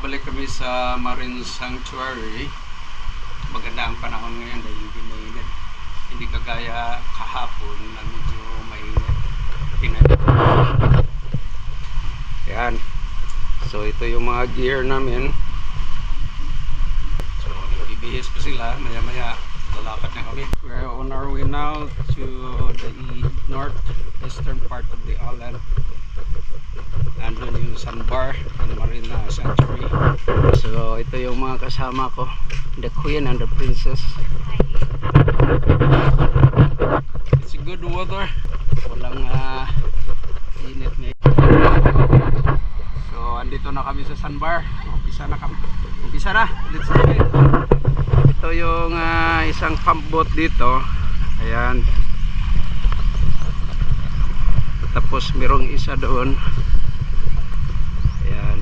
bumabalik kami sa Marine Sanctuary. Maganda ang panahon ngayon dahil hindi mainit. Hindi kagaya kahapon na medyo mainit. Yan. So ito yung mga gear namin. So ibibihis pa sila. Maya maya lalakad na kami. We're on our way now to the northeastern part of the island. Andun yung sandbar ng Marine Sanctuary. So ito yung mga kasama ko, the queen and the princess. It's a good weather, walang init na. So andito na kami sa sandbar. Umpisa na, let's do it. Ito yung isang pump boat dito. Ayan. Tapos merong isa doon. Ayan.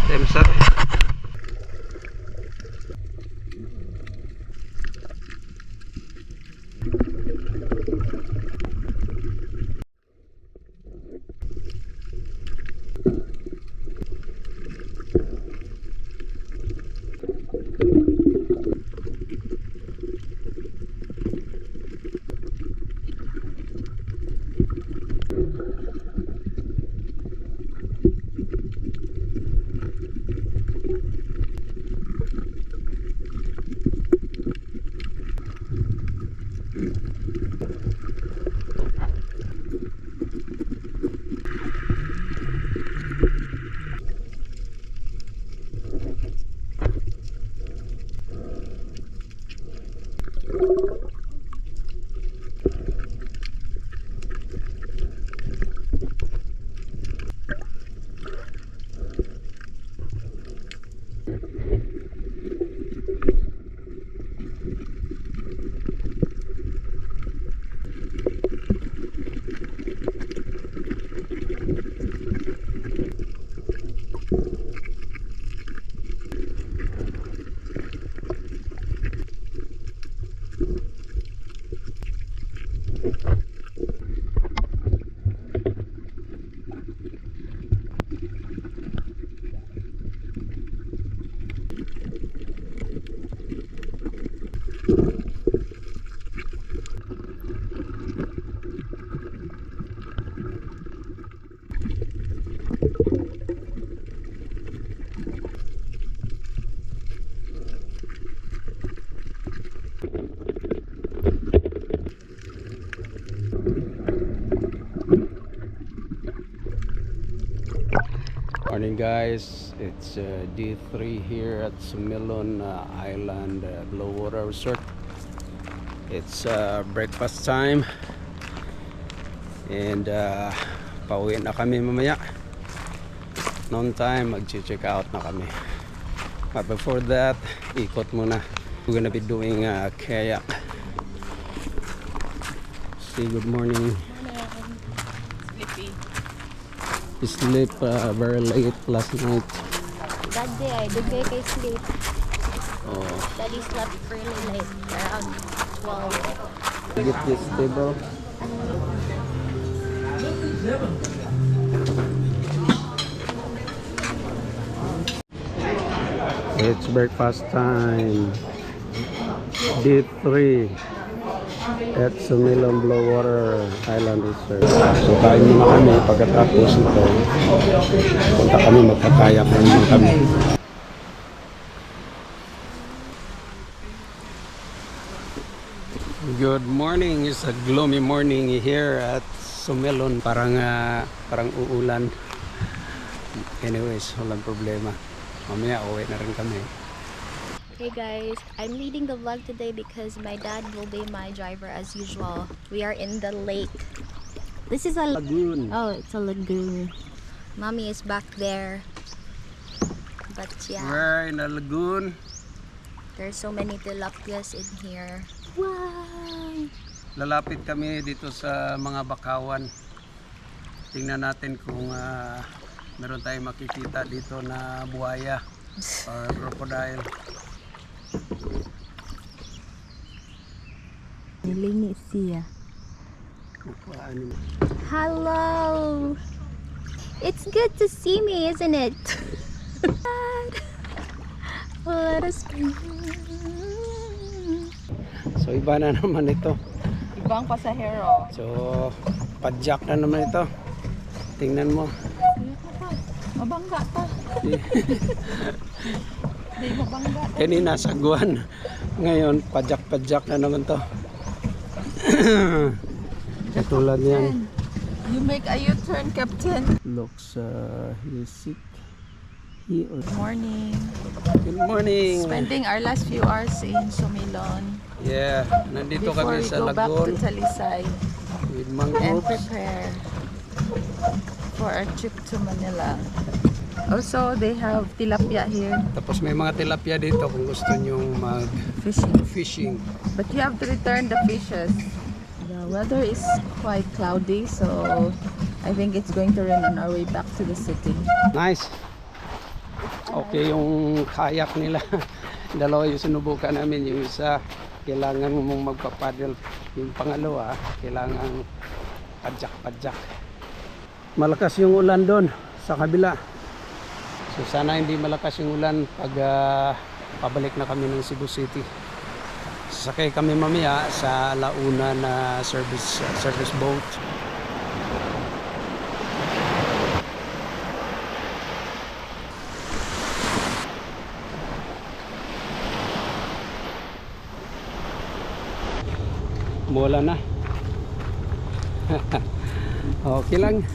Time's up. Morning guys, it's D3 here at Sumilon Island Blue Water Resort. It's breakfast time and pauwi na kami mamaya. Noon time mag-check out na kami, but before that ikot muna. We're gonna be doing kayak. Say good morning. Sleep very late last night. That day I did get a sleep. Oh. Daddy slept really late, around 12. Get this table. It's breakfast time. D3 at Sumilon Blue Water Island Resort. So kain muna kami, pagkatapos ito punta kami, magkakayak naman kami. Good morning. It's a gloomy morning here at Sumilon. Parang uulan. Anyways, walang problema. Mamaya uwi na rin kami. Hey guys, I'm leading the vlog today because my dad will be my driver as usual. We are in the lake. This is a lagoon. Oh, it's a lagoon. Mommy is back there. But yeah, We're in a lagoon. there's so many tilapias in here. Wow! Lalapit kami dito sa mga bakawan. Tingnan natin kung meron tayong makikita dito na buhaya or crocodile. Nilinis siya. Kukuhaan mo. Hello. It's good to see me, isn't it? Let us go. So iba na naman ito. Ibang pasahero. So padjak na naman ito. Tingnan mo. Mabangga pa. Di mabangga. Kanina sagwan. Ngayon padjak na naman to. Katulad yan. You make a U-turn, Captain. Looks he's sick. Good Morning. morning. Spending our last few hours in Sumilon. Yeah, nandito Before kami we sa go back to Lagoon Talisay with and mangroves. prepare for our trip to Manila. Also, they have tilapia here, Tapos may mga tilapia dito kung gusto nyong fishing. mag-fishing. But you have to return the fishes. The weather is quite cloudy, so I think it's going to rain on our way back to the city. Nice. Okay yung kayak nila. Dalawa yung sinubukan namin. Yung isa, kailangan mong magpapaddle. Yung pangalawa, kailangan padjak. Malakas yung ulan doon sa kabila. So sana hindi malakas yung ulan pag pabalik na kami ng Cebu City. Sasakay kami mamaya sa Launa na service boat. Mula na. Okay lang.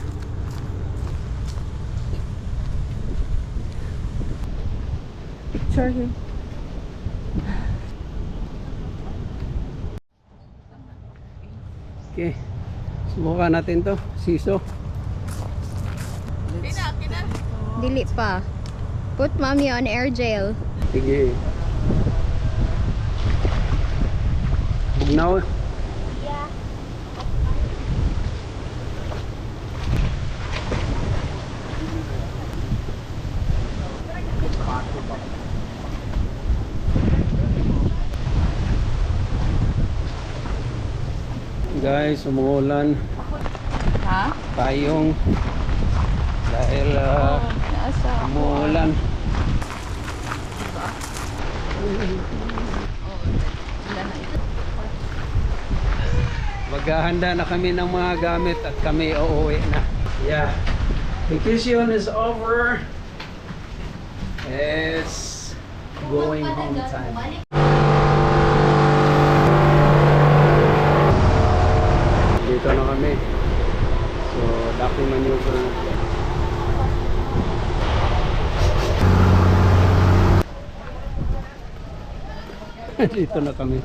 Picture here. Okay. Subukan natin to. Siso. Dili pa. Put mommy on air jail. Sige. Bugnaw. Yeah. Guys, umuulan. Ha? Tayong dahil Nasa umuulan. Maghahanda na kami ng mga gamit at kami uuwi na. Yeah. Vacation is over. It's going home time. Dito na kami. So, Daki maneuver. Dito na kami.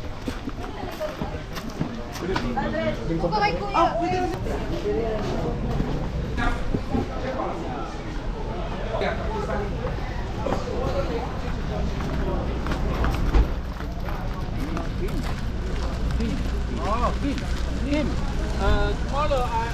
Tomorrow I